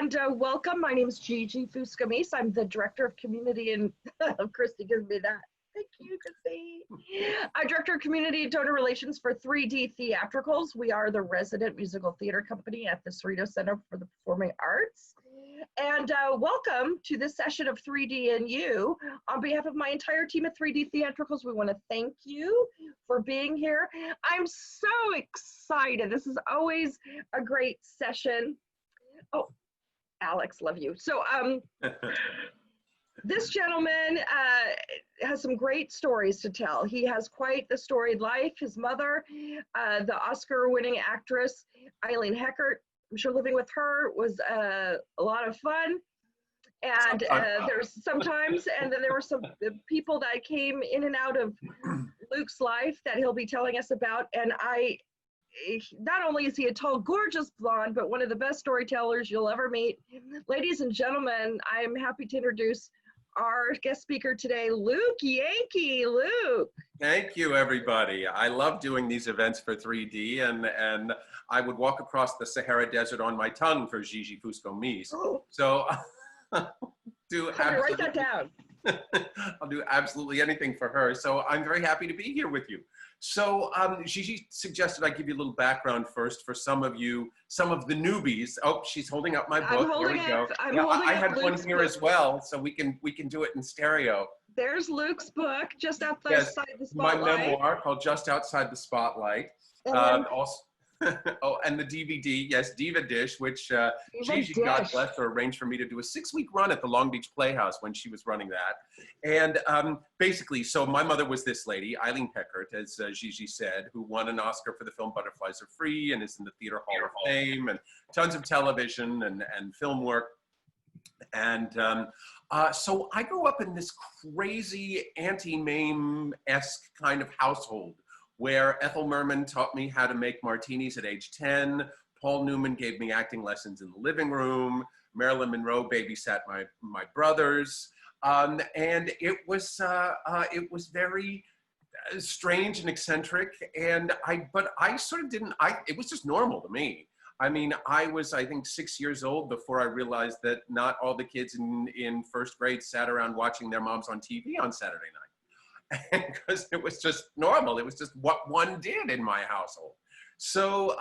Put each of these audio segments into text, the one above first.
and welcome. My name is Gigi Fuscamise. I'm the Director of Community and Christy gives me that. Thank you, Christy. I'm Director of Community and Donor Relations for 3D Theatricals. We are the resident musical theater company at the Cerrito Center for the Performing Arts. And welcome to this session of 3D+U. On behalf of my entire team at 3D Theatricals, we want to thank you for being here. I'm so excited. This is always a great session. Oh, Alex, love you. So this gentleman has some great stories to tell. He has quite the storied life. His mother, the Oscar-winning actress Eileen Heckert, I'm sure living with her was a lot of fun. And there's sometimes, and then there were some people that came in and out of Luke's life that he'll be telling us about. And not only is he a tall, gorgeous blonde, but one of the best storytellers you'll ever meet. Ladies and gentlemen, I'm happy to introduce our guest speaker today, Luke Yankee. Luke. Thank you, everybody. I love doing these events for 3D, and I would walk across the Sahara Desert on my tongue for Gigi Fuscamise. Oh. So write that down. I'll do absolutely anything for her. So I'm very happy to be here with you. So Gigi suggested I give you a little background first for some of you, some of the newbies. Oh, she's holding up my book. Here we go. I had one here as well, so we can do it in stereo. There's Luke's book, just outside the spotlight. My memoir called Just Outside the Spotlight. Also, oh, and the DVD, yes, Diva Dish, which Gigi, God bless her, arranged for me to do a 6-week run at the Long Beach Playhouse when she was running that. And basically, so my mother was this lady, Eileen Heckert, as Gigi said, who won an Oscar for the film Butterflies Are Free and is in the Theater Hall of Fame and tons of television and film work. And so I grew up in this crazy anti-MAME-esque kind of household, where Ethel Merman taught me how to make martinis at age 10. Paul Newman gave me acting lessons in the living room. Marilyn Monroe babysat my brothers. And it was very strange and eccentric. But I sort of didn't, it was just normal to me. I mean, I was, I think, 6 years old before I realized that not all the kids in first grade sat around watching their moms on TV on Saturday night. Because it was just normal. It was just what one did in my household. So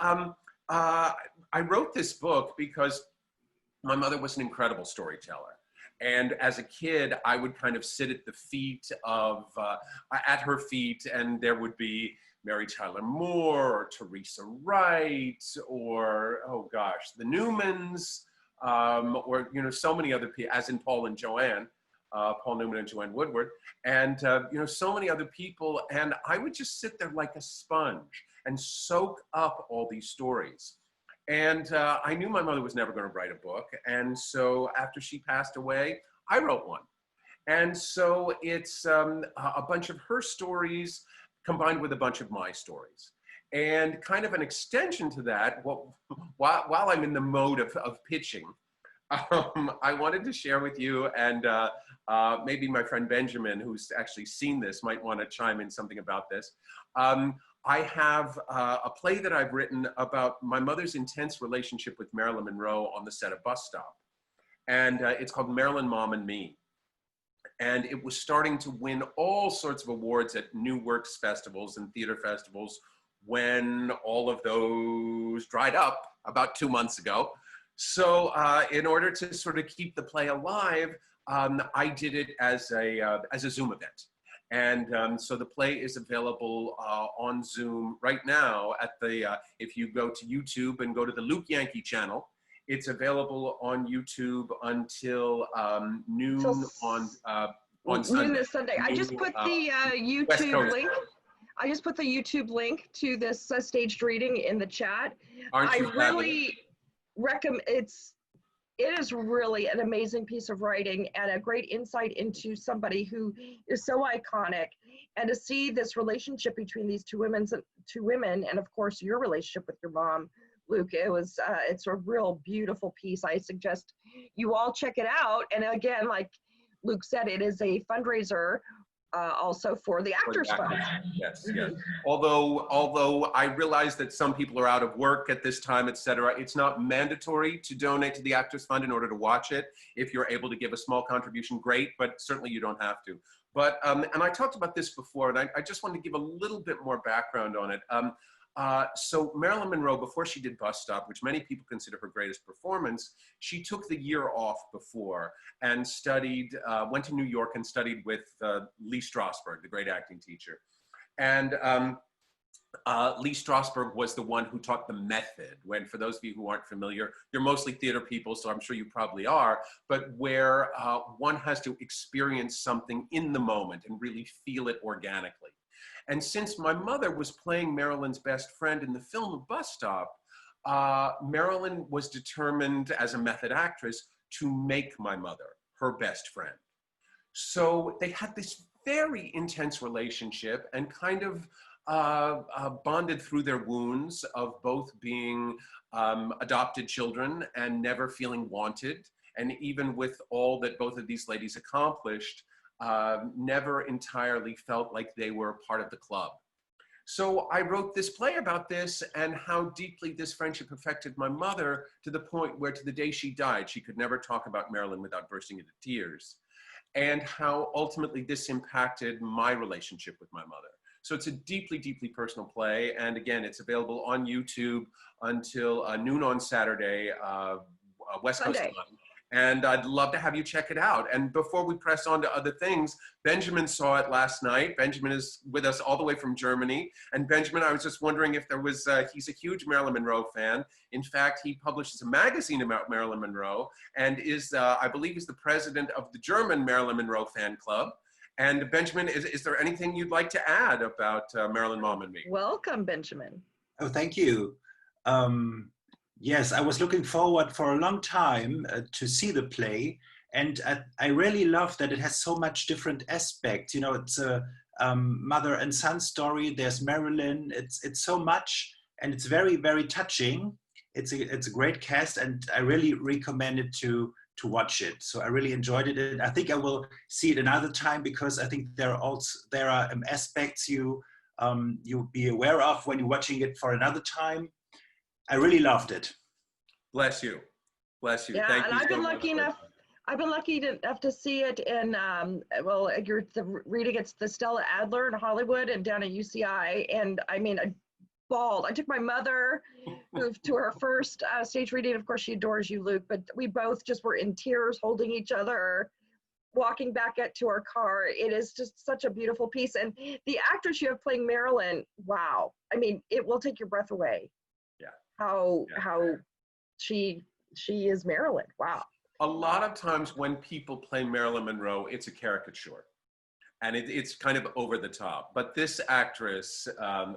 I wrote this book because my mother was an incredible storyteller. And as a kid, I would kind of sit at the feet of, at her feet, and there would be Mary Tyler Moore or Teresa Wright or, oh gosh, the Newmans, or, you know, so many other people, as in Paul and Joanne. Paul Newman and Joanne Woodward, and you know, so many other people, and I would just sit there like a sponge and soak up all these stories. And I knew my mother was never going to write a book, and so after she passed away, I wrote one. And so it's a bunch of her stories combined with a bunch of my stories. And kind of an extension to that, while I'm in the mode of pitching, I wanted to share with you, and maybe my friend Benjamin, who's actually seen this, might want to chime in something about this. I have a play that I've written about my mother's intense relationship with Marilyn Monroe on the set of Bus Stop. And it's called Marilyn, Mom and Me. And it was starting to win all sorts of awards at New Works festivals and theater festivals when all of those dried up about 2 months ago. So in order to sort of keep the play alive, I did it as a Zoom event. And so the play is available on Zoom right now at the, if you go to YouTube and go to the Luke Yankee channel, it's available on YouTube until noon on Sunday. Noon this Sunday. I just put the YouTube link. I just put the YouTube link to this staged reading in the chat. Aren't you really recommend it is really an amazing piece of writing and a great insight into somebody who is so iconic, and to see this relationship between these two women, and of course your relationship with your mom, Luke. It's a real beautiful piece. I suggest you all check it out. And again, like Luke said, it is a fundraiser also for the Actors Fund. Yes, yes. Although I realize that some people are out of work at this time, et cetera, it's not mandatory to donate to the Actors Fund in order to watch it. If you're able to give a small contribution, great, but certainly you don't have to. But, and I talked about this before, and I just wanted to give a little bit more background on it. So Marilyn Monroe, before she did Bus Stop, which many people consider her greatest performance, she took the year off before and studied, went to New York and studied with Lee Strasberg, the great acting teacher. And Lee Strasberg was the one who taught the method, when, for those of you who aren't familiar, you're mostly theater people, so I'm sure you probably are, but where one has to experience something in the moment and really feel it organically. And since my mother was playing Marilyn's best friend in the film Bus Stop, Marilyn was determined as a method actress to make my mother her best friend. So they had this very intense relationship and kind of bonded through their wounds of both being adopted children and never feeling wanted. And even with all that both of these ladies accomplished, never entirely felt like they were part of the club. So I wrote this play about this and how deeply this friendship affected my mother, to the point where to the day she died, she could never talk about Marilyn without bursting into tears, and how ultimately this impacted my relationship with my mother. So it's a deeply, deeply personal play. And again, it's available on YouTube until noon on Saturday, West Coast time. And I'd love to have you check it out. And before we press on to other things, Benjamin saw it last night. Benjamin is with us all the way from Germany. And Benjamin, I was just wondering if there was, he's a huge Marilyn Monroe fan. In fact, he publishes a magazine about Marilyn Monroe and is, I believe, is the president of the German Marilyn Monroe fan club. And Benjamin, is there anything you'd like to add about Marilyn, Mom and Me? Welcome, Benjamin. Oh, thank you. Yes, I was looking forward for a long time to see the play, and I really love that it has so much different aspects. You know, it's a mother and son story. There's Marilyn. It's so much, and it's very, very touching. It's a great cast, and I really recommend it to watch it. So I really enjoyed it, and I think I will see it another time, because I think there are aspects you'll be aware of when you're watching it for another time. I really loved it. Bless you. Bless you. Yeah, Thank and you I've been so lucky much. enough. I've been lucky enough to see it in, well, you're reading it's the Stella Adler in Hollywood and down at UCI. And I mean, I bawled. I took my mother to her first stage reading. Of course, she adores you, Luke, but we both just were in tears, holding each other, walking back to our car. It is just such a beautiful piece. And the actress you have playing Marilyn, wow. I mean, it will take your breath away. Yeah. How she is Marilyn. Wow. A lot of times when people play Marilyn Monroe, it's a caricature. And it's kind of over the top. But this actress,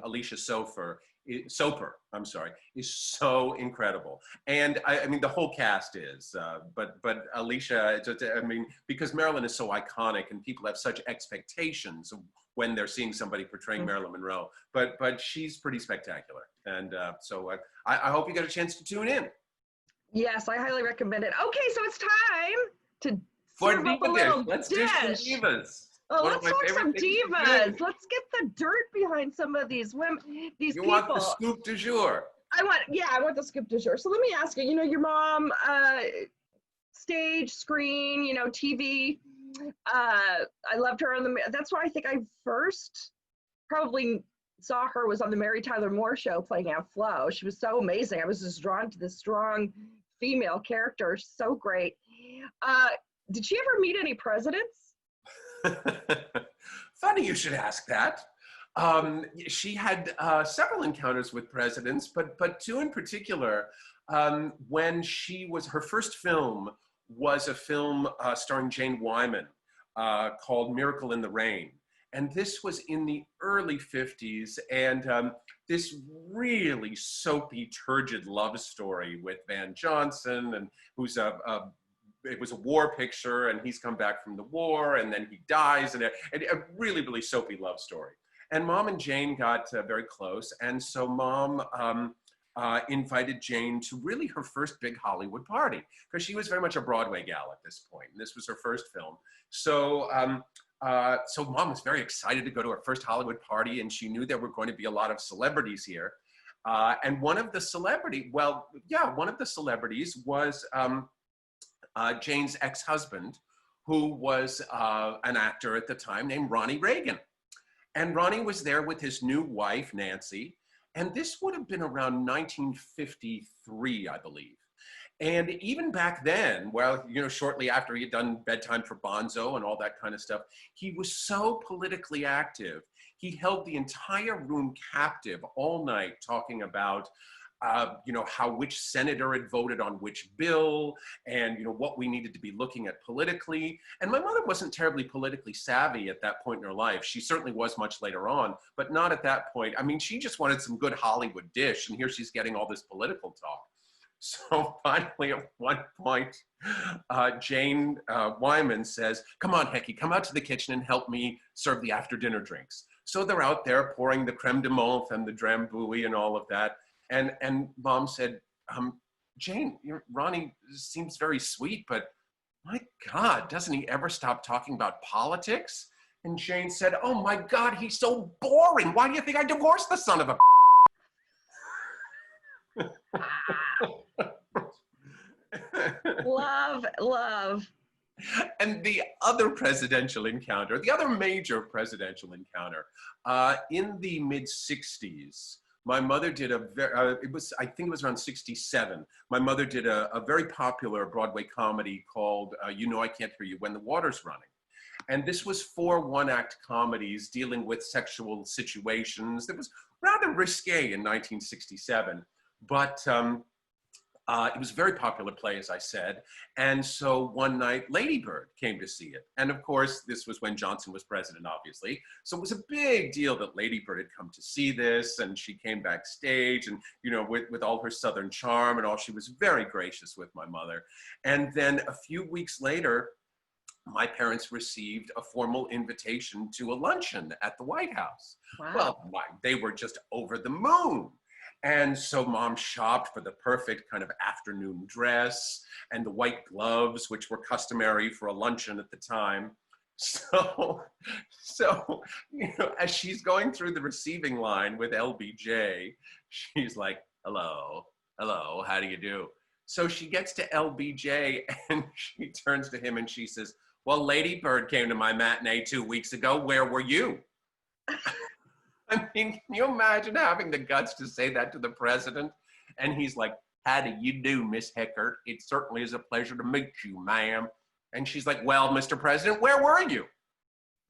Alicia Soper, is so incredible. And I mean, the whole cast is, but Alicia, I mean, because Marilyn is so iconic and people have such expectations when they're seeing somebody portraying Marilyn Monroe, but she's pretty spectacular. And so I hope you get a chance to tune in. Yes, I highly recommend it. Okay, so it's time to For serve up a Diva little dish. Let's dish. dish some divas. Oh, One of let's my talk favorite some things to do. divas. Let's get the dirt behind some of these women, these people. You want the scoop du jour. I want the scoop du jour. So let me ask you, you know, your mom, stage, screen, you know, TV. I loved her on that's why I think I first probably saw her was on the Mary Tyler Moore Show playing Aunt Flo. She was so amazing. I was just drawn to this strong female character. So great. Did she ever meet any presidents? Funny you should ask that. She had several encounters with presidents, but two in particular. When her first film was a film starring Jane Wyman called Miracle in the Rain. And this was in the early 50s, and this really soapy, turgid love story with Van Johnson, and who's it was a war picture, and he's come back from the war, and then he dies, and a really, really soapy love story. And Mom and Jane got very close, and so Mom invited Jane to really her first big Hollywood party, because she was very much a Broadway gal at this point, and this was her first film. So So mom was very excited to go to her first Hollywood party, and she knew there were going to be a lot of celebrities here. And one of the celebrities was Jane's ex-husband, who was an actor at the time named Ronnie Reagan. And Ronnie was there with his new wife, Nancy. And this would have been around 1953, I believe. And even back then, well, you know, shortly after he had done Bedtime for Bonzo and all that kind of stuff, he was so politically active. He held the entire room captive all night talking about, you know, how which senator had voted on which bill and, you know, what we needed to be looking at politically. And my mother wasn't terribly politically savvy at that point in her life. She certainly was much later on, but not at that point. I mean, she just wanted some good Hollywood dish, and here she's getting all this political talk. So finally, at one point, Jane Wyman says, come on, Hecky, come out to the kitchen and help me serve the after-dinner drinks. So they're out there pouring the creme de menthe and the drambuie and all of that. And mom said, Jane, Ronnie seems very sweet, but my God, doesn't he ever stop talking about politics? And Jane said, oh my God, he's so boring. Why do you think I divorced the son of a Love. And the other presidential encounter, the other major presidential encounter, in the mid-60s, my mother did I think it was around 67. My mother did a very popular Broadway comedy called You Know I Can't Hear You When the Water's Running. And this was 4 one-act comedies dealing with sexual situations that was rather risque in 1967. But it was a very popular play, as I said. And so one night, Lady Bird came to see it. And of course, this was when Johnson was president, obviously. So it was a big deal that Lady Bird had come to see this. And she came backstage and, you know, with all her Southern charm and all, she was very gracious with my mother. And then a few weeks later, my parents received a formal invitation to a luncheon at the White House. Wow. Well, they were just over the moon. And so mom shopped for the perfect kind of afternoon dress and the white gloves, which were customary for a luncheon at the time. So, you know, as she's going through the receiving line with LBJ, she's like, hello, how do you do? So she gets to LBJ and she turns to him and she says, well, Lady Bird came to my matinee 2 weeks ago. Where were you? I mean, can you imagine having the guts to say that to the president? And he's like, how do you do, Miss Heckert? It certainly is a pleasure to meet you, ma'am. And she's like, well, Mr. President, where were you?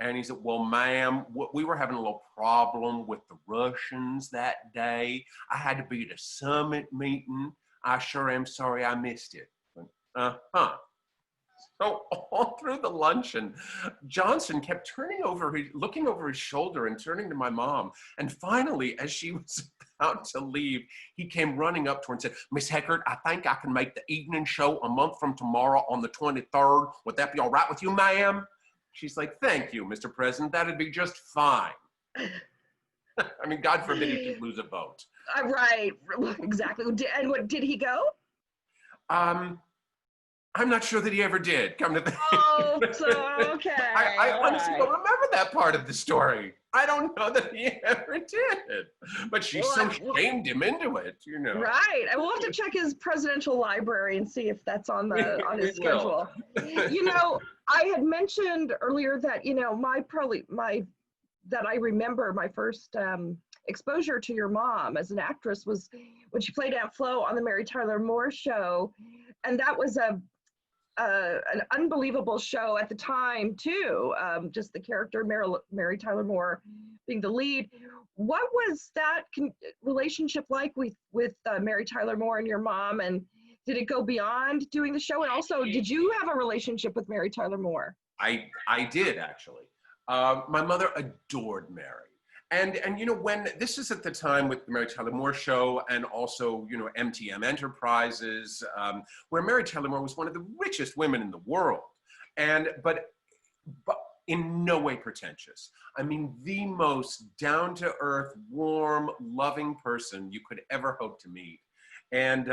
And he said, well, ma'am, we were having a little problem with the Russians that day. I had to be at a summit meeting. I sure am sorry I missed it. Uh-huh. So all through the luncheon, Johnson kept looking over his shoulder and turning to my mom. And finally, as she was about to leave, he came running up to her and said, Miss Heckert, I think I can make the evening show a month from tomorrow on the 23rd. Would that be all right with you, ma'am? She's like, thank you, Mr. President. That'd be just fine. I mean, God forbid he should lose a vote. Right, exactly. And what, did he go? I'm not sure that he ever did, come to think. Oh, so, okay. I honestly don't remember that part of the story. I don't know that he ever did. But she shamed him into it, you know. Right. I will have to check his presidential library and see if that's on his schedule. You know, I had mentioned earlier that, you know, that I remember my first exposure to your mom as an actress was when she played Aunt Flo on the Mary Tyler Moore Show. And that was an unbelievable show at the time too. Just the character Mary Tyler Moore being the lead. What was that relationship like with Mary Tyler Moore and your mom? And did it go beyond doing the show? And also, did you have a relationship with Mary Tyler Moore? I did actually. My mother adored Mary. And you know, when this is at the time with the Mary Tyler Moore Show and also, you know, MTM Enterprises, where Mary Tyler Moore was one of the richest women in the world. But in no way pretentious. I mean, the most down-to-earth, warm, loving person you could ever hope to meet. And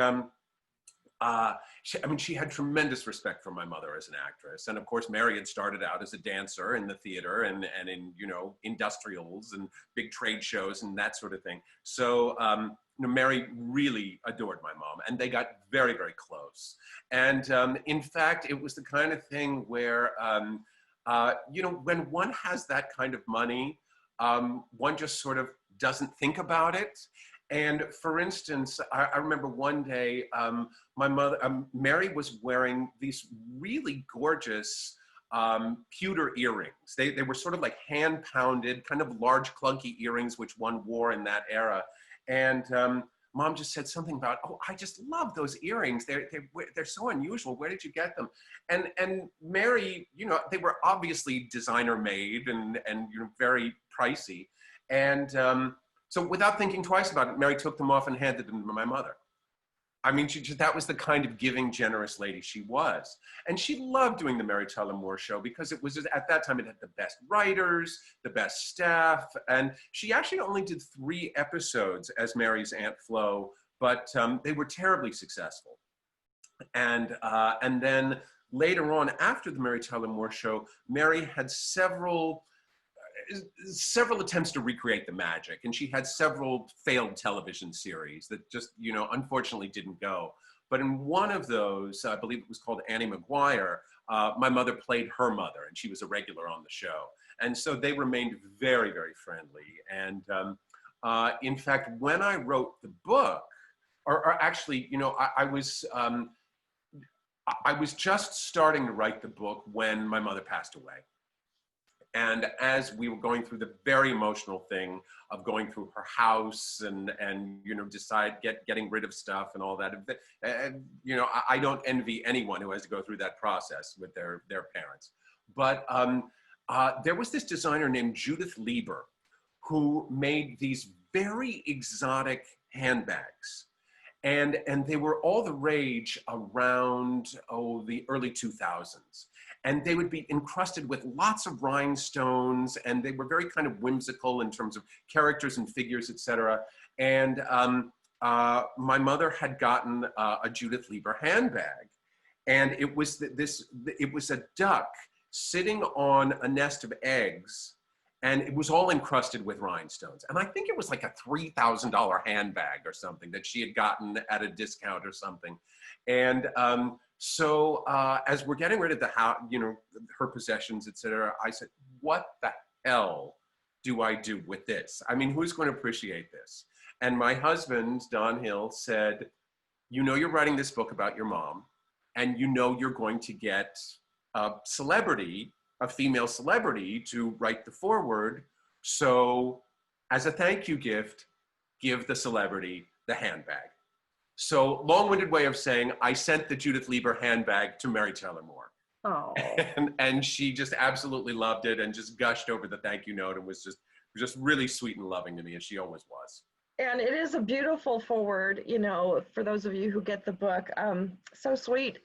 I mean, she had tremendous respect for my mother as an actress. And of course, Mary had started out as a dancer in the theater and in, you know, industrials and big trade shows and that sort of thing. So, you know, Mary really adored my mom, and they got very, very close. And in fact, it was the kind of thing where, you know, when one has that kind of money, one just sort of doesn't think about it. And for instance, I remember one day, my mother, Mary was wearing these really gorgeous pewter earrings. They were sort of like hand pounded, kind of large clunky earrings, which one wore in that era. And Mom just said something about, oh, I just love those earrings. They're so unusual. Where did you get them? And Mary, you know, they were obviously designer made and you know, very pricey. And so without thinking twice about it, Mary took them off and handed them to my mother. I mean, that was the kind of giving, generous lady she was. And she loved doing the Mary Tyler Moore Show because it was, at that time, it had the best writers, the best staff. And she actually only did 3 episodes as Mary's Aunt Flo, but they were terribly successful. And then later on, after the Mary Tyler Moore Show, Mary had several attempts to recreate the magic, and she had several failed television series that just, you know, unfortunately didn't go. But in one of those, I believe it was called Annie McGuire, my mother played her mother, and she was a regular on the show. And so they remained very, very friendly. And in fact, when I wrote the book, or actually, you know, I was just starting to write the book when my mother passed away. And as we were going through the very emotional thing of going through her house and you know, getting rid of stuff and all that, and, you know, I don't envy anyone who has to go through that process with their parents. But there was this designer named Judith Lieber who made these very exotic handbags. And they were all the rage around, the early 2000s. And they would be encrusted with lots of rhinestones, and they were very kind of whimsical in terms of characters and figures, etc. And my mother had gotten a Judith Lieber handbag, and it was it was a duck sitting on a nest of eggs, and it was all encrusted with rhinestones. And I think it was like a $3,000 handbag or something that she had gotten at a discount or something. And so as we're getting rid of the house, you know, her possessions, etc., I said, what the hell do I do with this? I mean, who's going to appreciate this? And my husband, Don Hill, said, you know, you're writing this book about your mom, and you know you're going to get a celebrity, a female celebrity, to write the foreword. So as a thank you gift, give the celebrity the handbag. So long-winded way of saying, I sent the Judith Lieber handbag to Mary Tyler Moore. Oh. And she just absolutely loved it and just gushed over the thank you note and was just really sweet and loving to me, as she always was. And it is a beautiful forward, you know, for those of you who get the book. So sweet.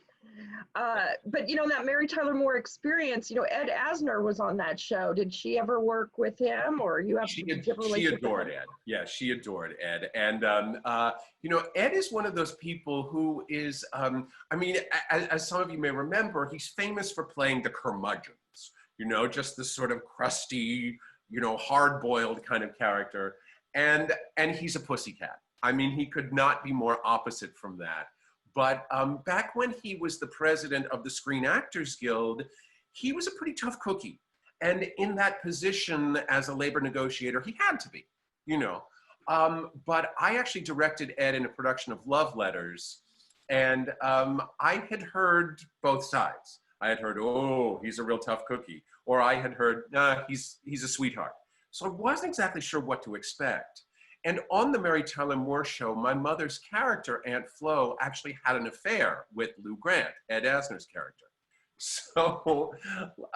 But, you know, that Mary Tyler Moore experience, you know, Ed Asner was on that show. Did she ever work with him, or you have she relationship adored with him? Ed. Yeah, she adored Ed. And, you know, Ed is one of those people who is, I mean, as some of you may remember, he's famous for playing the curmudgeons, you know, just this sort of crusty, you know, hard-boiled kind of character. And he's a pussycat. I mean, he could not be more opposite from that. But back when he was the president of the Screen Actors Guild, he was a pretty tough cookie. And in that position as a labor negotiator, he had to be, you know. But I actually directed Ed in a production of Love Letters. And I had heard both sides. I had heard, oh, he's a real tough cookie. Or I had heard, nah, he's a sweetheart. So I wasn't exactly sure what to expect. And on the Mary Tyler Moore Show, my mother's character, Aunt Flo, actually had an affair with Lou Grant, Ed Asner's character. So,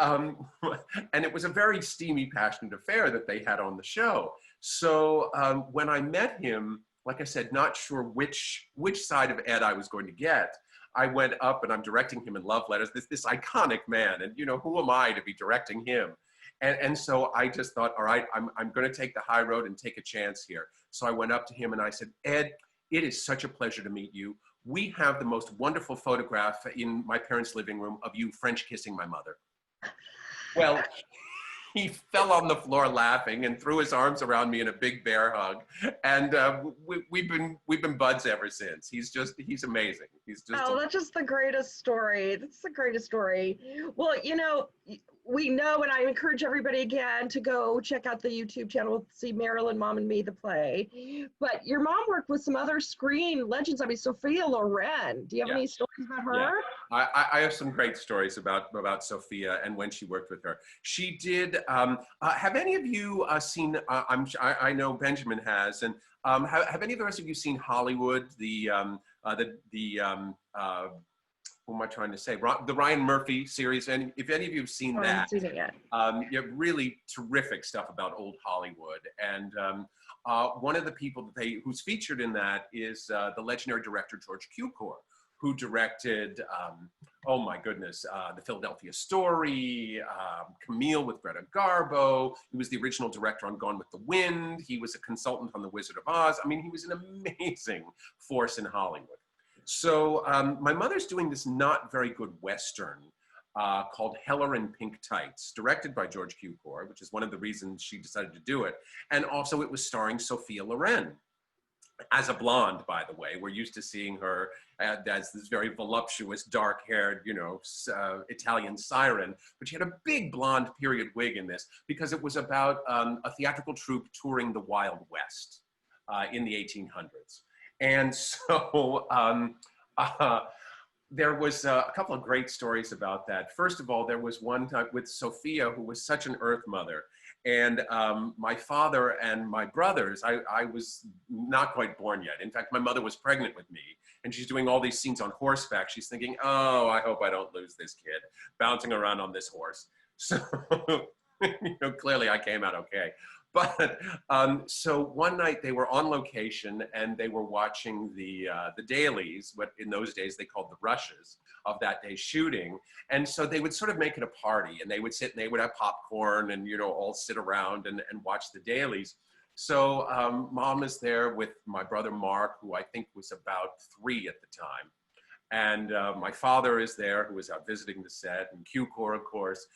and it was a very steamy, passionate affair that they had on the show. So when I met him, like I said, not sure which side of Ed I was going to get, I went up and I'm directing him in Love Letters, this iconic man. And, you know, who am I to be directing him? And so I just thought, all right, I'm going to take the high road and take a chance here. So I went up to him and I said, Ed, it is such a pleasure to meet you. we have the most wonderful photograph in my parents' living room of you French kissing my mother. Well, he fell on the floor laughing and threw his arms around me in a big bear hug. And we've been buds ever since. He's amazing. He's just. Oh, that's just the greatest story. That's the greatest story. Well, you know, we know, and I encourage everybody again to go check out the YouTube channel, see Marilyn, Mom and Me, the play. But your mom worked with some other screen legends. I mean, Sophia Loren. Do you have any stories about her? Yeah. I have some great stories about Sophia and when she worked with her. She did. Have any of you seen? I know Benjamin has, and have any of the rest of you seen Hollywood? What am I trying to say? The Ryan Murphy series. And if any of you have seen that, I haven't seen it yet. you have really terrific stuff about old Hollywood. And one of the people who's featured in that is the legendary director George Cukor, who directed, oh my goodness, The Philadelphia Story, Camille with Greta Garbo. He was the original director on Gone with the Wind. He was a consultant on The Wizard of Oz. I mean, he was an amazing force in Hollywood. So my mother's doing this not very good Western called Heller in Pink Tights, directed by George Cukor, which is one of the reasons she decided to do it. And also it was starring Sophia Loren as a blonde, by the way. We're used to seeing her as this very voluptuous, dark-haired, you know, Italian siren. But she had a big blonde period wig in this because it was about a theatrical troupe touring the Wild West in the 1800s. And so there was a couple of great stories about that. First of all, there was one time with Sophia, who was such an earth mother. And my father and my brothers, I was not quite born yet. In fact, my mother was pregnant with me, and she's doing all these scenes on horseback. She's thinking, oh, I hope I don't lose this kid, bouncing around on this horse. So, you know, clearly I came out okay. But so one night they were on location and they were watching the dailies, what in those days they called the rushes of that day's shooting. And so they would sort of make it a party, and they would sit and they would have popcorn and, you know, all sit around and watch the dailies. So Mom is there with my brother Mark, who I think was about 3 at the time. And my father is there, who was out visiting the set, and Cukor, of course.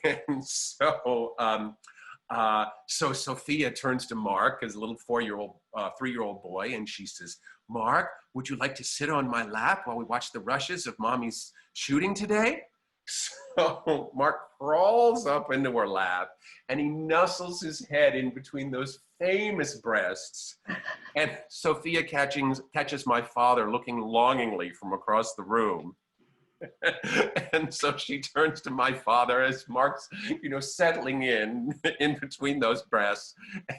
And so, so Sophia turns to Mark, as a little 3-year-old boy, and she says, Mark, would you like to sit on my lap while we watch the rushes of Mommy's shooting today? So Mark crawls up into her lap and he nuzzles his head in between those famous breasts. And Sophia catches my father looking longingly from across the room. And so she turns to my father as Mark's, you know, settling in between those breasts.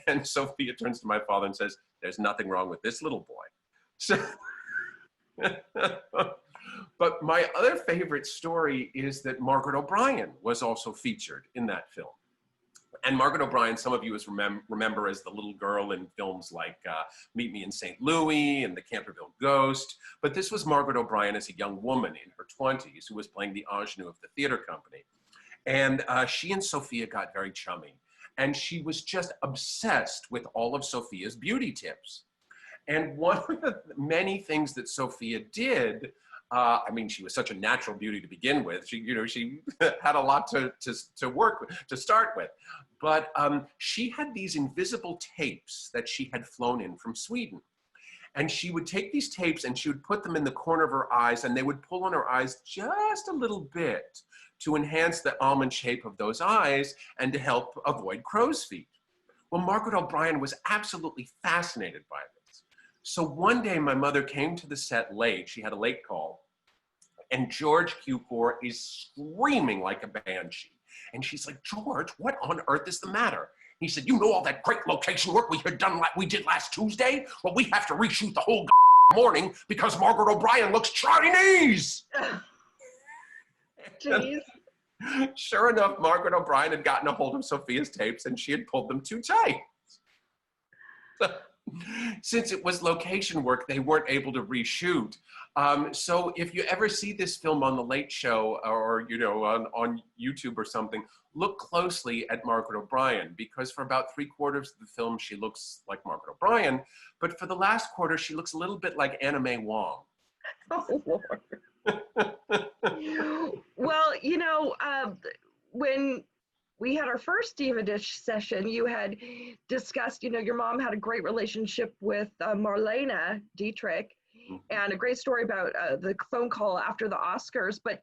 And Sophia turns to my father and says, there's nothing wrong with this little boy. So, but my other favorite story is that Margaret O'Brien was also featured in that film. And Margaret O'Brien, some of you remember as the little girl in films like Meet Me in St. Louis and The Canterville Ghost. But this was Margaret O'Brien as a young woman in her 20s who was playing the ingenue of the theater company. And she and Sophia got very chummy. And she was just obsessed with all of Sophia's beauty tips. And one of the many things that Sophia did, I mean, she was such a natural beauty to begin with. She, you know, she had a lot to work with, to start with. But she had these invisible tapes that she had flown in from Sweden. And she would take these tapes and she would put them in the corner of her eyes, and they would pull on her eyes just a little bit to enhance the almond shape of those eyes and to help avoid crow's feet. Well, Margaret O'Brien was absolutely fascinated by this. So one day my mother came to the set late. She had a late call. And George Cukor is screaming like a banshee. And she's like, George, what on earth is the matter? He said, you know all that great location work we did last Tuesday? Well, we have to reshoot the whole morning because Margaret O'Brien looks Chinese. Jeez. Sure enough, Margaret O'Brien had gotten a hold of Sophia's tapes and she had pulled them too tight. Since it was location work, they weren't able to reshoot. So if you ever see this film on The Late Show or, you know, on YouTube or something, look closely at Margaret O'Brien, because for about 3/4 of the film, she looks like Margaret O'Brien. But for the last quarter, she looks a little bit like Anna Mae Wong. Oh, Lord. Well, when we had our first Diva Dish session, you had discussed, your mom had a great relationship with Marlena Dietrich and a great story about the phone call after the Oscars. But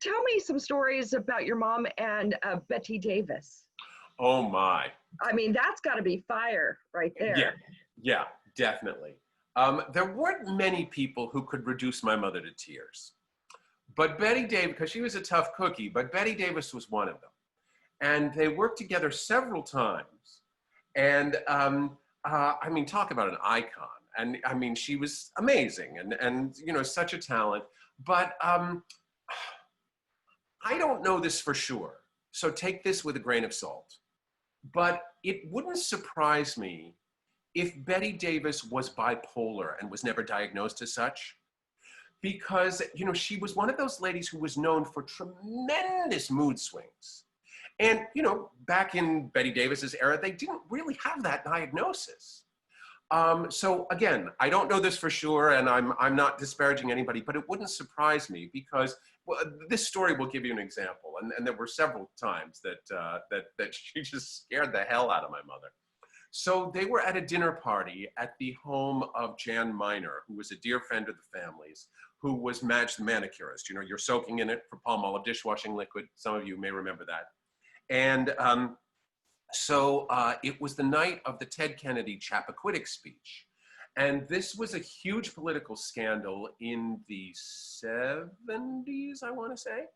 tell me some stories about your mom and Betty Davis. Oh, my. I mean, that's got to be fire right there. Yeah, definitely. There weren't many people who could reduce my mother to tears. But Betty Davis, because she was a tough cookie, but Betty Davis was one of them. And they worked together several times. And I mean, talk about an icon. And I mean, she was amazing and such a talent. But I don't know this for sure. So take this with a grain of salt. But it wouldn't surprise me if Betty Davis was bipolar and was never diagnosed as such. Because, she was one of those ladies who was known for tremendous mood swings. And, back in Betty Davis's era, they didn't really have that diagnosis. So again, I don't know this for sure, and I'm not disparaging anybody, but it wouldn't surprise me because this story will give you an example. And there were several times that she just scared the hell out of my mother. So they were at a dinner party at the home of Jan Miner, who was a dear friend of the family's, who was Madge the manicurist. You're soaking in it for Palmolive dishwashing liquid. Some of you may remember that. And so it was the night of the Ted Kennedy Chappaquiddick speech. And this was a huge political scandal in the 70s, I want to say.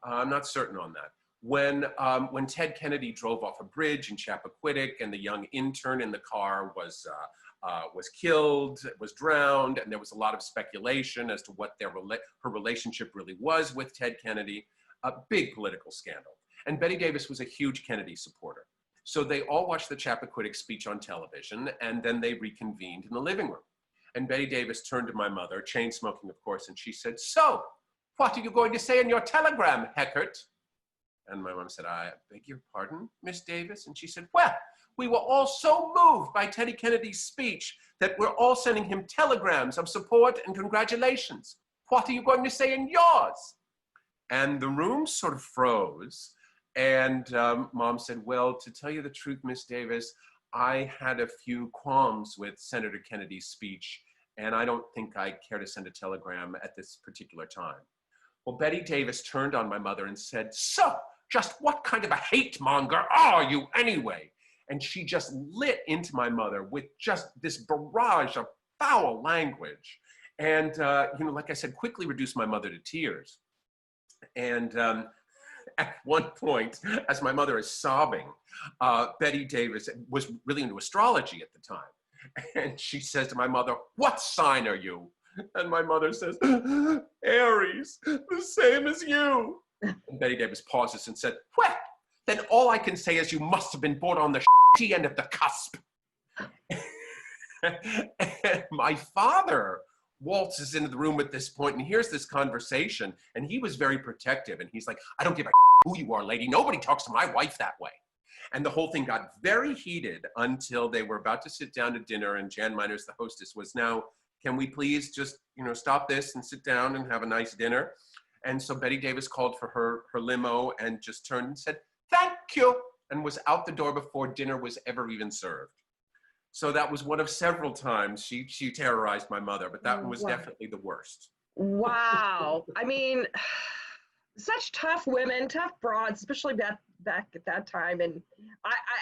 I'm not certain on that. When Ted Kennedy drove off a bridge in Chappaquiddick and the young intern in the car was killed, was drowned, and there was a lot of speculation as to what her relationship really was with Ted Kennedy. A big political scandal. And Betty Davis was a huge Kennedy supporter. So they all watched the Chappaquiddick speech on television, and then they reconvened in the living room. And Betty Davis turned to my mother, chain smoking, of course, and she said, "So, what are you going to say in your telegram, Heckert?" And my mom said, "I beg your pardon, Miss Davis?" And she said, "Well, we were all so moved by Teddy Kennedy's speech that we're all sending him telegrams of support and congratulations. What are you going to say in yours?" And the room sort of froze. And Mom said, "Well, to tell you the truth, Miss Davis, I had a few qualms with Senator Kennedy's speech, and I don't think I care to send a telegram at this particular time." Well, Betty Davis turned on my mother and said, "So, just what kind of a hate monger are you anyway?" And she just lit into my mother with just this barrage of foul language. And, like I said, quickly reduced my mother to tears. And at one point, as my mother is sobbing, Betty Davis was really into astrology at the time. And she says to my mother, "What sign are you?" And my mother says, "Aries, the same as you." And Betty Davis pauses and said, "Well, then all I can say is you must have been born on the shitty end of the cusp." And my father waltzes into the room at this point and hears this conversation, and he was very protective, and he's like, "I don't give a who you are, lady. Nobody talks to my wife that way." And the whole thing got very heated until they were about to sit down to dinner, and Jan Miners, the hostess, was, "Now, can we please just, stop this and sit down and have a nice dinner?" And so Betty Davis called for her limo and just turned and said, "Thank you," and was out the door before dinner was ever even served. So that was one of several times she terrorized my mother, but that one was definitely the worst. Wow. I mean, such tough women, tough broads, especially back at that time. And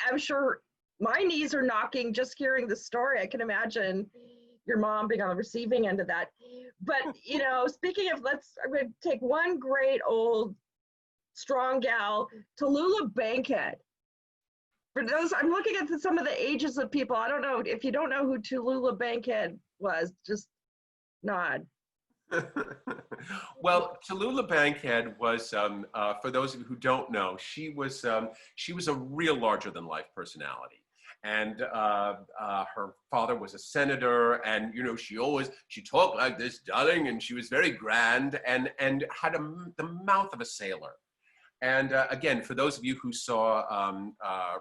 I'm sure my knees are knocking just hearing the story. I can imagine your mom being on the receiving end of that. But, speaking of, I'm going to take one great old strong gal, Tallulah Bankhead. For those, I'm looking at some of the ages of people. I don't know if you don't know who Tallulah Bankhead was, just nod. Well, Tallulah Bankhead was, for those of you who don't know, she was a real larger-than-life personality. And her father was a senator, and she talked like this, darling, and she was very grand, and had the mouth of a sailor. And again, for those of you who saw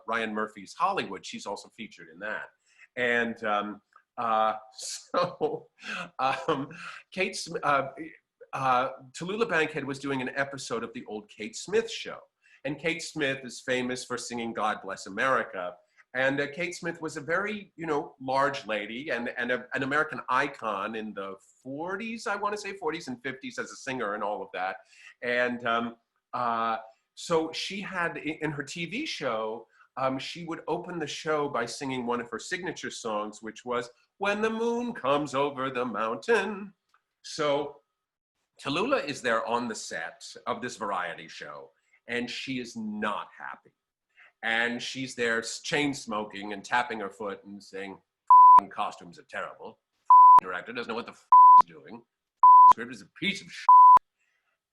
Ryan Murphy's Hollywood, she's also featured in that. And So Kate, Tallulah Bankhead was doing an episode of the old Kate Smith show. And Kate Smith is famous for singing God Bless America. And Kate Smith was a very, large lady and an American icon in the 40s, I want to say 40s and 50s as a singer and all of that. And so she had, in her TV show, she would open the show by singing one of her signature songs, which was When the Moon Comes Over the Mountain. So Tallulah is there on the set of this variety show, and she is not happy. And she's there chain smoking and tapping her foot and saying, costumes are terrible. Director doesn't know what the he's doing. Script is a piece of shit.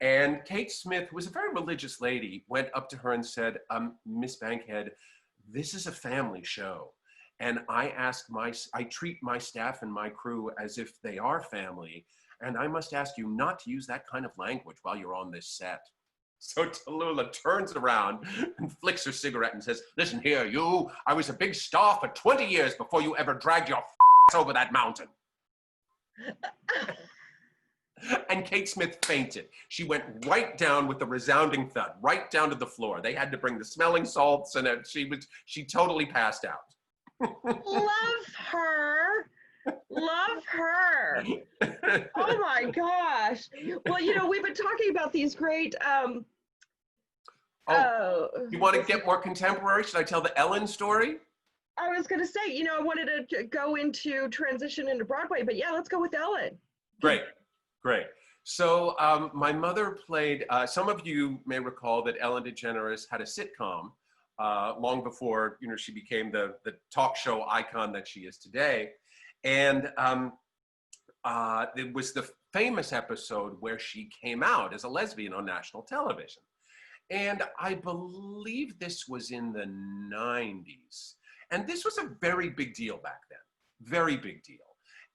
And Kate Smith, who was a very religious lady, went up to her and said, Miss Bankhead, this is a family show. And I treat my staff and my crew as if they are family. And I must ask you not to use that kind of language while you're on this set. So Tallulah turns around and flicks her cigarette and says, listen here, you, I was a big star for 20 years before you ever dragged your over that mountain. And Kate Smith fainted. She went right down with a resounding thud, right down to the floor. They had to bring the smelling salts and she totally passed out. Love her. Love her. Oh my gosh. Well, we've been talking about these great you want to get more contemporary? Should I tell the Ellen story? I was going to say, I wanted to go into transition into Broadway, but yeah, let's go with Ellen. Great. So my mother played, some of you may recall that Ellen DeGeneres had a sitcom long before, she became the talk show icon that she is today. And it was the famous episode where she came out as a lesbian on national television. And I believe this was in the 90s. And this was a very big deal back then, very big deal.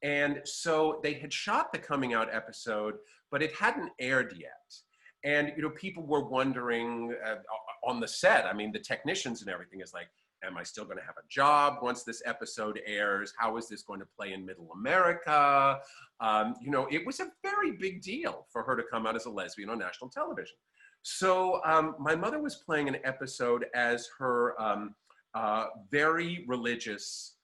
And so they had shot the coming out episode, but it hadn't aired yet. And, people were wondering on the set, I mean, the technicians and everything is like, am I still going to have a job once this episode airs? How is this going to play in Middle America? It was a very big deal for her to come out as a lesbian on national television. So my mother was playing an episode as her very religious,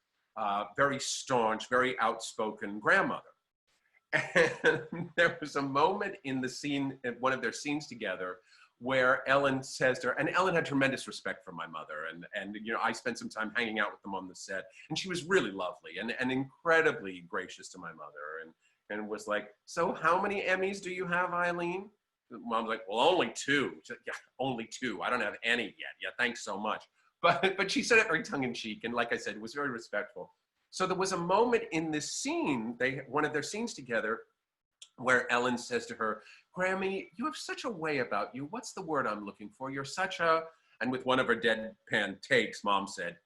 very staunch, very outspoken grandmother. And there was a moment in the scene, in one of their scenes together, where Ellen says to her, and Ellen had tremendous respect for my mother, and I spent some time hanging out with them on the set, and she was really lovely and incredibly gracious to my mother, and was like, so how many Emmys do you have, Eileen? Mom's like, well, only 2. She's like, yeah, only 2. I don't have any yet. Yeah, thanks so much. But she said it very tongue-in-cheek, and like I said, it was very respectful. So there was a moment in this scene, one of their scenes together, where Ellen says to her, Grammy, you have such a way about you. What's the word I'm looking for? You're such a, and with one of her deadpan takes, Mom said,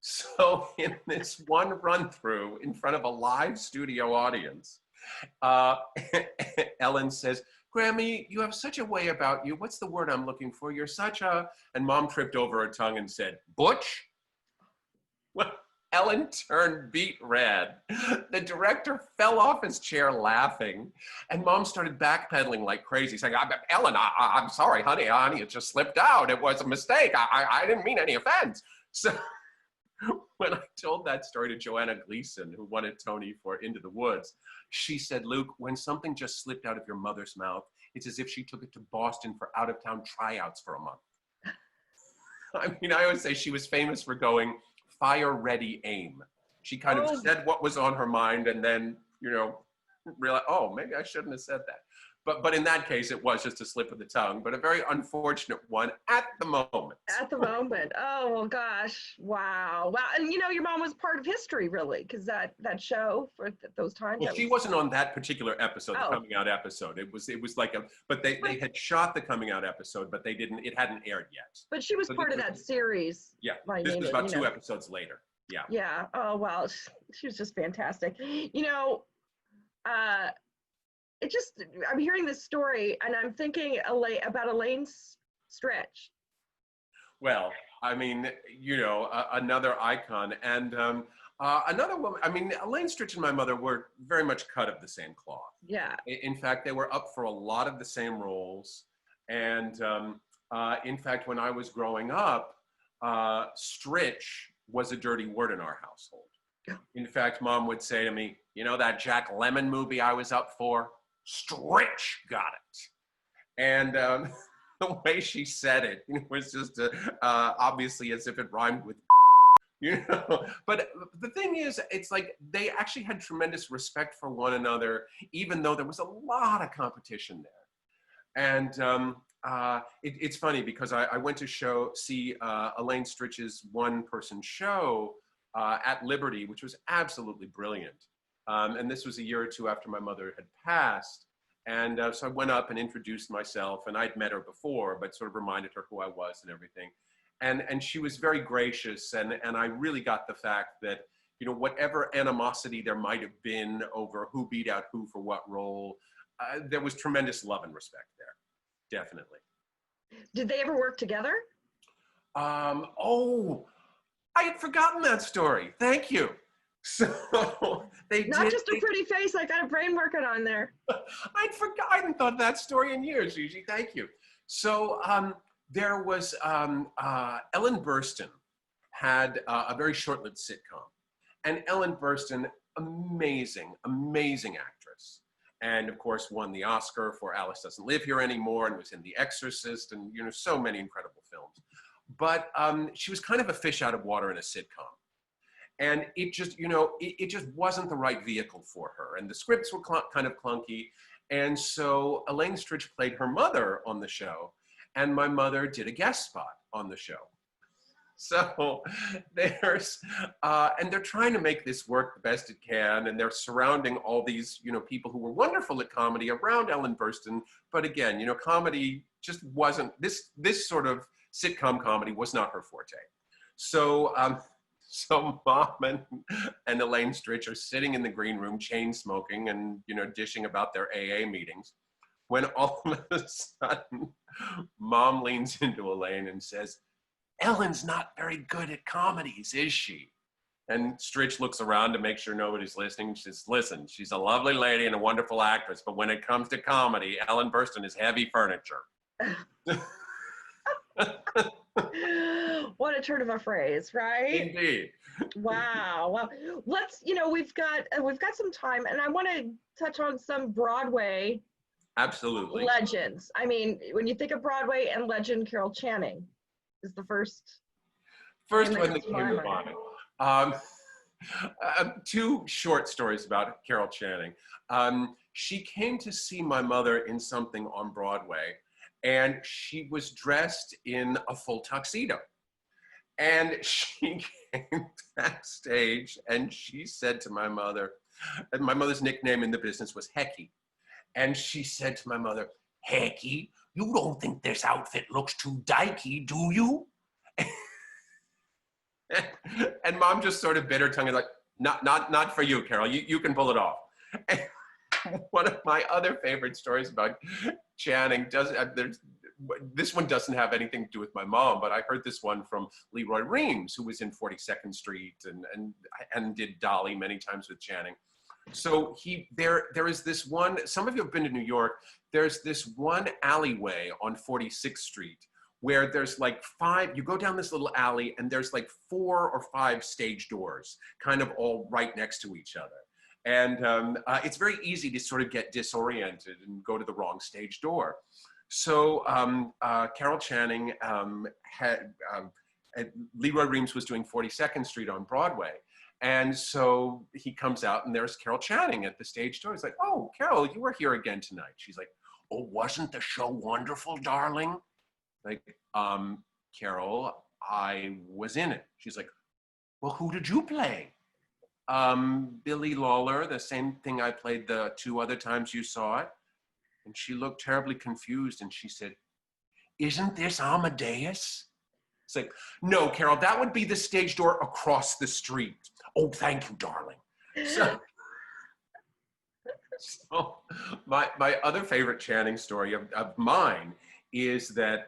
so in this one run through in front of a live studio audience, Ellen says, Grammy, you have such a way about you. What's the word I'm looking for? You're such a, and Mom tripped over her tongue and said, Butch? Well, Ellen turned beet red. The director fell off his chair laughing, and Mom started backpedaling like crazy, saying, Ellen, I'm sorry, honey, it just slipped out. It was a mistake. I didn't mean any offense. So when I told that story to Joanna Gleason, who won a Tony for Into the Woods, she said, Luke, when something just slipped out of your mother's mouth, it's as if she took it to Boston for out-of-town tryouts for a month. I mean, I always say she was famous for going fire, ready, aim. She kind of said what was on her mind and then, realized, oh, maybe I shouldn't have said that. But in that case, it was just a slip of the tongue, but a very unfortunate one at the moment. At the moment. Oh, gosh. Wow. Wow. And, your mom was part of history, really, because that show for those times. Well, she wasn't on that particular episode, the coming out episode. It was like but they had shot the coming out episode, but it hadn't aired yet. But she was part of that series. Yeah. This was about 2 episodes later. Yeah. Yeah. Oh, wow. She was just fantastic. I'm hearing this story and I'm thinking about Elaine Stritch. Well, I mean, another icon. And Another woman, I mean, Elaine Stritch and my mother were very much cut of the same cloth. Yeah. In fact, they were up for a lot of the same roles. And in fact, when I was growing up, Stritch was a dirty word in our household. In fact, Mom would say to me, you know that Jack Lemmon movie I was up for? Stritch got it. And the way she said it was just obviously as if it rhymed with but the thing is, it's like they actually had tremendous respect for one another, even though there was a lot of competition there. And it's funny because I went to see Elaine Stritch's one-person show at Liberty, which was absolutely brilliant. And this was a year or two after my mother had passed. And so I went up and introduced myself, and I'd met her before, but sort of reminded her who I was and everything. And she was very gracious, and I really got the fact that, whatever animosity there might have been over who beat out who for what role, there was tremendous love and respect there, definitely. Did they ever work together? Oh, I had forgotten that story. Thank you. So they Not just a pretty face, I got a brain working on there. I hadn't thought that story in years, Gigi. Thank you. So there was Ellen Burstyn had a very short-lived sitcom, and Ellen Burstyn, amazing actress, and of course won the Oscar for Alice Doesn't Live Here Anymore, and was in The Exorcist, and so many incredible films. But she was kind of a fish out of water in a sitcom. And it just, it just wasn't the right vehicle for her. And the scripts were kind of clunky. And so Elaine Stritch played her mother on the show, and my mother did a guest spot on the show. So there's, and they're trying to make this work the best it can, and they're surrounding all these, people who were wonderful at comedy around Ellen Burstyn. But again, comedy just wasn't, this sort of sitcom comedy was not her forte. So, so Mom and Elaine Stritch are sitting in the green room, chain smoking and, dishing about their AA meetings, when all of a sudden, Mom leans into Elaine and says, "Ellen's not very good at comedies, is she?" And Stritch looks around to make sure nobody's listening. She says, "Listen, she's a lovely lady and a wonderful actress, but when it comes to comedy, Ellen Burstyn is heavy furniture." What a turn of a phrase, right? Indeed. Wow. Well, let's, we've got some time, and I want to touch on some Broadway Absolutely legends. I mean, when you think of Broadway and legend, Carol Channing is the first one that came to mind. Two short stories about Carol Channing. She came to see my mother in something on Broadway, and she was dressed in a full tuxedo. And she came backstage and she said to my mother, and my mother's nickname in the business was Hecky. And she said to my mother, "Hecky, you don't think this outfit looks too dykey, do you?" And Mom just sort of bit her tongue and like, not for you, Carol. You can pull it off. And one of my other favorite stories about Channing this one doesn't have anything to do with my mom, but I heard this one from Leroy Reams, who was in 42nd Street and did Dolly many times with Channing. So there is this one, some of you have been to New York, there's this one alleyway on 46th Street where there's like you go down this little alley and there's like 4 or 5 stage doors, kind of all right next to each other. And it's very easy to sort of get disoriented and go to the wrong stage door. So Carol Channing Leroy Reams was doing 42nd Street on Broadway. And so he comes out and there's Carol Channing at the stage door. He's like, "Oh, Carol, you were here again tonight." She's like, "Oh, wasn't the show wonderful, darling?" Like, "Carol, I was in it." She's like, "Well, who did you play?" "Billy Lawler, the same thing I played the 2 other times you saw it." And she looked terribly confused and she said, "Isn't this Amadeus?" It's like, "No, Carol, that would be the stage door across the street." "Oh, thank you, darling." So my other favorite Channing story of mine is that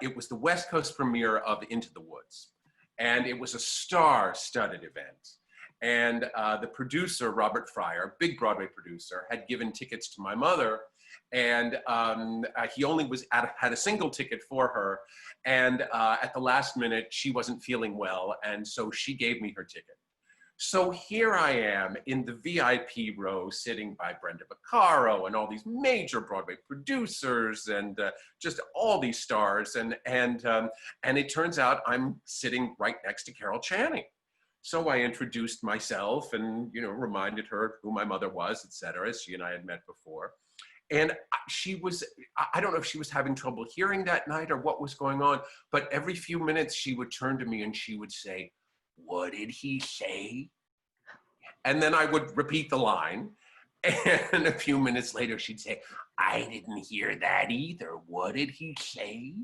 it was the West Coast premiere of Into the Woods. And it was a star-studded event. And the producer, Robert Fryer, big Broadway producer, had given tickets to my mother, and he only had a single ticket for her. And at the last minute, she wasn't feeling well, and so she gave me her ticket. So here I am in the VIP row, sitting by Brenda Vaccaro and all these major Broadway producers and just all these stars. And it turns out I'm sitting right next to Carol Channing. So I introduced myself and, you know, reminded her who my mother was, et cetera. She and I had met before. And she was, I don't know if she was having trouble hearing that night or what was going on, but every few minutes she would turn to me and she would say, "What did he say?" And then I would repeat the line. And a few minutes later, she'd say, "I didn't hear that either. What did he say?"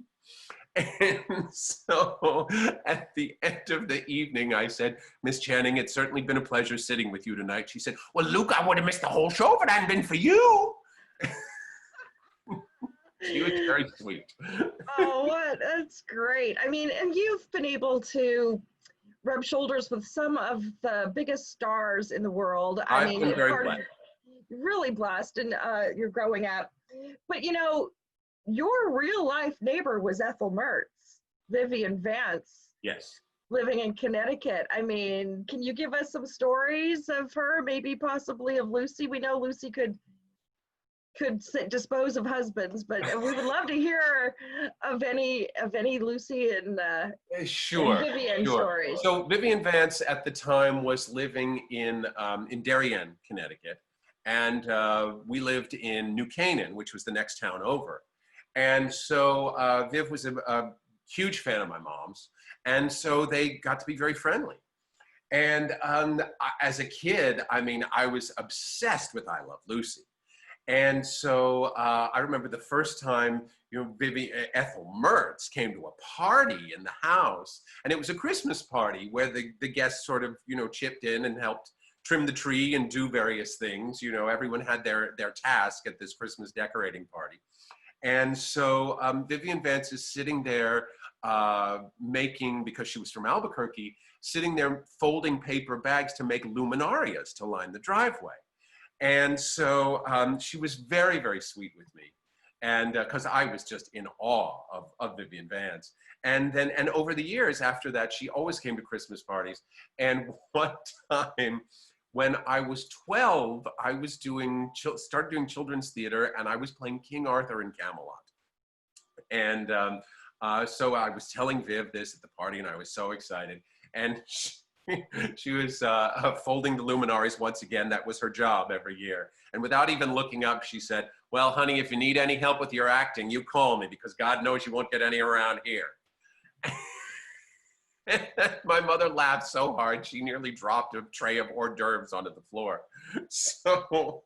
And so at the end of the evening, I said, "Miss Channing, it's certainly been a pleasure sitting with you tonight." She said, "Well, Luke, I would have missed the whole show if it hadn't been for you." She was very sweet. Oh, what? That's great. I mean, and you've been able to rub shoulders with some of the biggest stars in the world. I've been very blessed. Really blessed, and you're growing up. But you know, your real life neighbor was Ethel Mertz, Vivian Vance. Yes. Living in Connecticut. I mean, can you give us some stories of her, maybe possibly of Lucy? We know Lucy could dispose of husbands, but we would love to hear of any Lucy and Vivian stories. So Vivian Vance at the time was living in Darien, Connecticut, and we lived in New Canaan, which was the next town over. And so Viv was a huge fan of my mom's, and so they got to be very friendly. And as a kid, I mean, I was obsessed with I Love Lucy. And so I remember the first time, you know, Ethel Mertz came to a party in the house, and it was a Christmas party where the guests sort of, you know, chipped in and helped trim the tree and do various things. You know, everyone had their task at this Christmas decorating party. And so Vivian Vance is sitting there making, because she was from Albuquerque, sitting there folding paper bags to make luminarias to line the driveway. And so she was very, very sweet with me. And because I was just in awe of Vivian Vance. And over the years after that, she always came to Christmas parties. And one time when I was 12, I was started doing children's theater, and I was playing King Arthur in Camelot. And so I was telling Viv this at the party, and I was so excited. And she was folding the luminaries once again. That was her job every year. And without even looking up, she said, "Well, honey, if you need any help with your acting, you call me, because God knows you won't get any around here." My mother laughed so hard, she nearly dropped a tray of hors d'oeuvres onto the floor. So,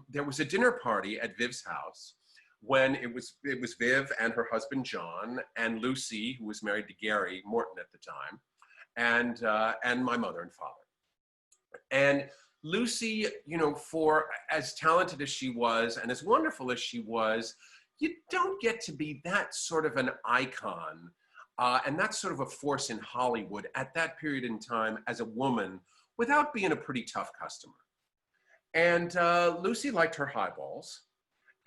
there was a dinner party at Viv's house when it was Viv and her husband John and Lucy, who was married to Gary Morton at the time, and my mother and father. And Lucy, you know, for as talented as she was and as wonderful as she was, you don't get to be that sort of an icon and that sort of a force in Hollywood at that period in time as a woman without being a pretty tough customer. And Lucy liked her highballs.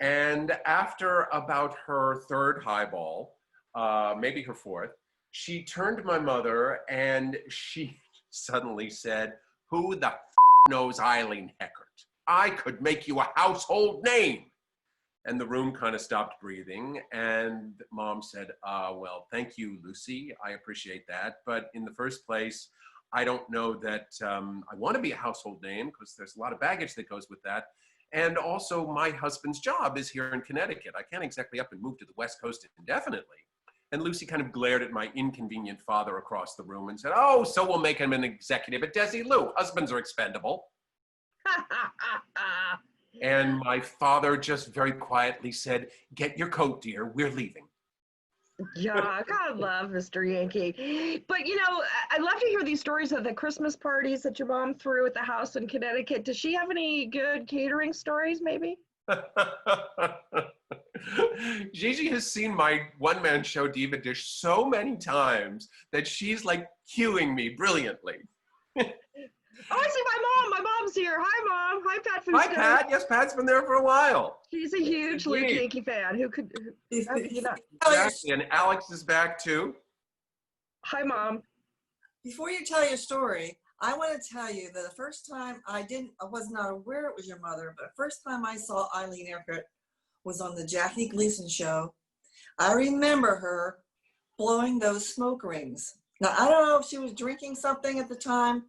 And after about her third highball, maybe her fourth, she turned to my mother and she suddenly said, "Who the knows Eileen Heckert? I could make you a household name." And the room kind of stopped breathing. And Mom said, "Well, thank you, Lucy. I appreciate that. But in the first place, I don't know that I want to be a household name, because there's a lot of baggage that goes with that. And also, my husband's job is here in Connecticut. I can't exactly up and move to the West Coast indefinitely." And Lucy kind of glared at my inconvenient father across the room and said, "Oh, so we'll make him an executive at Desilu. Husbands are expendable." And my father just very quietly said, "Get your coat, dear. We're leaving." Yeah, God love Mr. Yankee. But you know, I love to hear these stories of the Christmas parties that your mom threw at the house in Connecticut. Does she have any good catering stories, maybe? Gigi has seen my one-man show Diva Dish so many times that she's like cueing me brilliantly. Oh, I see my mom. My mom's here. Hi, Mom. Hi, Pat Fusco. Hi, Pat. Yes, Pat's been there for a while. She's a huge Luke Yankee fan. Who could, how could you not? Exactly. And Alex is back too. Hi, Mom. Before you tell your story, I want to tell you that the first time I was not aware it was your mother, but the first time I saw Eileen Eckert was on the Jackie Gleason show. I remember her blowing those smoke rings. Now, I don't know if she was drinking something at the time,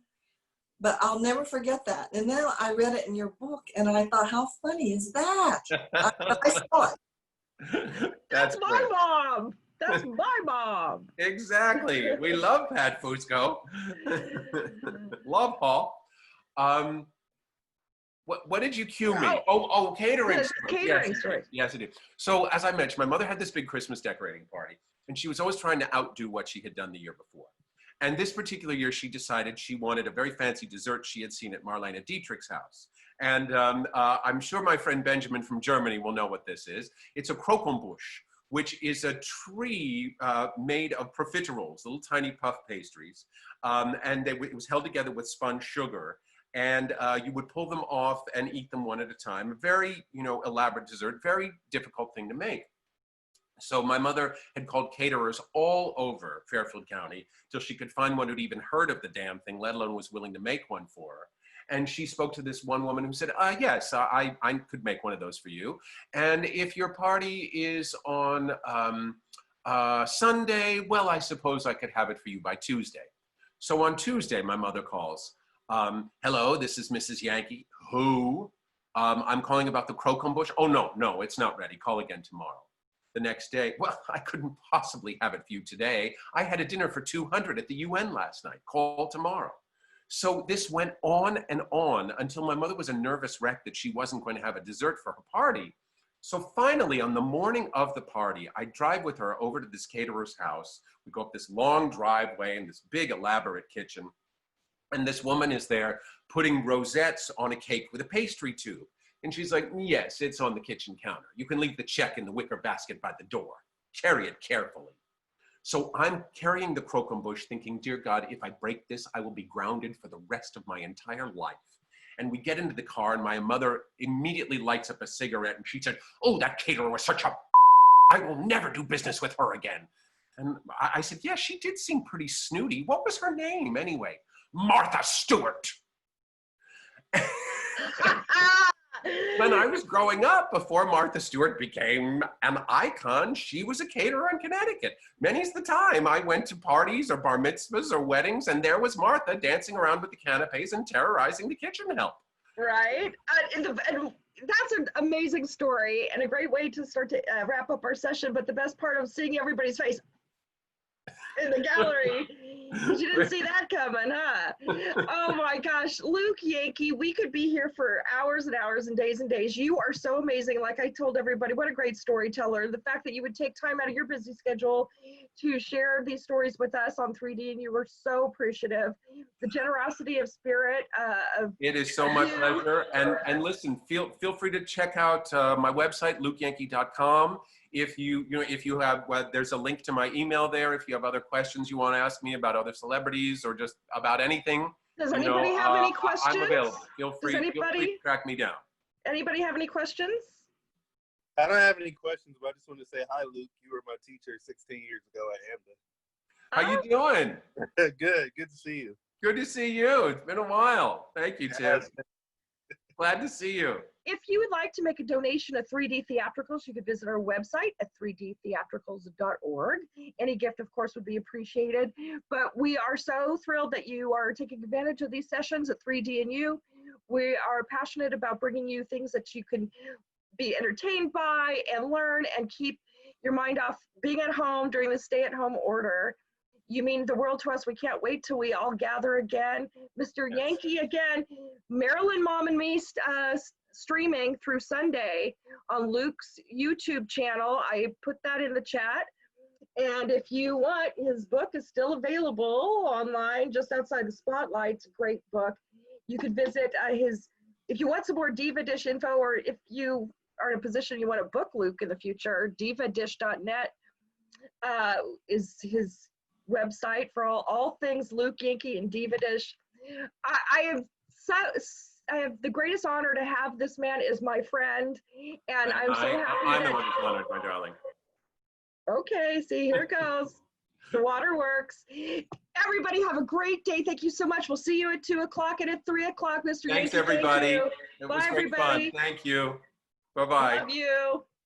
but I'll never forget that. And then I read it in your book, and I thought, how funny is that? I saw it. That's my mom. That's my mom. Exactly. We love Pat Fusco. Love Paul. What did you cue me? Oh, catering story. Catering story. Yes, it is. So as I mentioned, my mother had this big Christmas decorating party, and she was always trying to outdo what she had done the year before. And this particular year, she decided she wanted a very fancy dessert she had seen at Marlene Dietrich's house. And I'm sure my friend Benjamin from Germany will know what this is. It's a Krokenbusch, which is a tree made of profiteroles, little tiny puff pastries. And it was held together with spun sugar. And you would pull them off and eat them one at a time. A very, elaborate dessert, very difficult thing to make. So my mother had called caterers all over Fairfield County till she could find one who'd even heard of the damn thing, let alone was willing to make one for her. And she spoke to this one woman who said, yes, I could make one of those for you. And if your party is on Sunday, well, I suppose I could have it for you by Tuesday. So on Tuesday, my mother calls. Hello, this is Mrs. Yankee. Who? I'm calling about the Krokenbusch. Oh, no, it's not ready. Call again tomorrow. The next day, well, I couldn't possibly have it for you today. I had a dinner for 200 at the UN last night. Call tomorrow. So this went on and on until my mother was a nervous wreck that she wasn't going to have a dessert for her party. So finally, on the morning of the party, I drive with her over to this caterer's house. We go up this long driveway in this big elaborate kitchen. And this woman is there putting rosettes on a cake with a pastry tube. And she's like, yes, it's on the kitchen counter. You can leave the check in the wicker basket by the door. Carry it carefully. So I'm carrying the Krokenbusch thinking, dear God, if I break this, I will be grounded for the rest of my entire life. And we get into the car and my mother immediately lights up a cigarette and she said, oh, that caterer was such a I will never do business with her again. And I said, yeah, she did seem pretty snooty. What was her name anyway? Martha Stewart. When I was growing up, before Martha Stewart became an icon, she was a caterer in Connecticut. Many's the time I went to parties or bar mitzvahs or weddings, and there was Martha dancing around with the canapes and terrorizing the kitchen help. Right. And that's an amazing story and a great way to start to wrap up our session. But the best part of seeing everybody's face in the gallery, you didn't see that coming, huh? Oh my gosh, Luke Yankee, we could be here for hours and hours and days. You are so amazing. Like I told everybody, what a great storyteller. The fact that you would take time out of your busy schedule to share these stories with us on 3D, and you were so appreciative. The generosity of spirit. It is so much pleasure. And listen, feel free to check out my website, lukeyankee.com. If you have, there's a link to my email there. If you have other questions you want to ask me about other celebrities or just about anything. Does anybody have any questions? I'm available. Feel free to track me down. Anybody have any questions? I don't have any questions, but I just want to say hi, Luke. You were my teacher 16 years ago at How you doing? AMDA. Good to see you. Good to see you. It's been a while. Thank you, Tim. Glad to see you. If you would like to make a donation to 3D Theatricals, you could visit our website at 3dtheatricals.org. Any gift, of course, would be appreciated. But we are so thrilled that you are taking advantage of these sessions at 3D+U. We are passionate about bringing you things that you can be entertained by and learn and keep your mind off being at home during the stay-at-home order. You mean the world to us. We can't wait till we all gather again. Mr. Yes. Yankee again, Marilyn, Mom, and me streaming through Sunday on Luke's YouTube channel. I put that in the chat. And if you want, his book is still available online just outside the Spotlight. It's a great book. You could visit if you want some more Diva Dish info, or if you are in a position you want to book Luke in the future, divadish.net is his website for all things Luke, Yankee, and Diva Dish. I have the greatest honor to have this man as my friend, and I'm so happy. I'm the one who's honored, my darling. Okay, see, here it goes. The water works. Everybody have a great day. Thank you so much. We'll see you at 2 o'clock and at 3 o'clock, Mr. Thanks, Yankee. everybody. Thank It Bye, was great everybody. fun. Thank you. Bye-bye. Love you.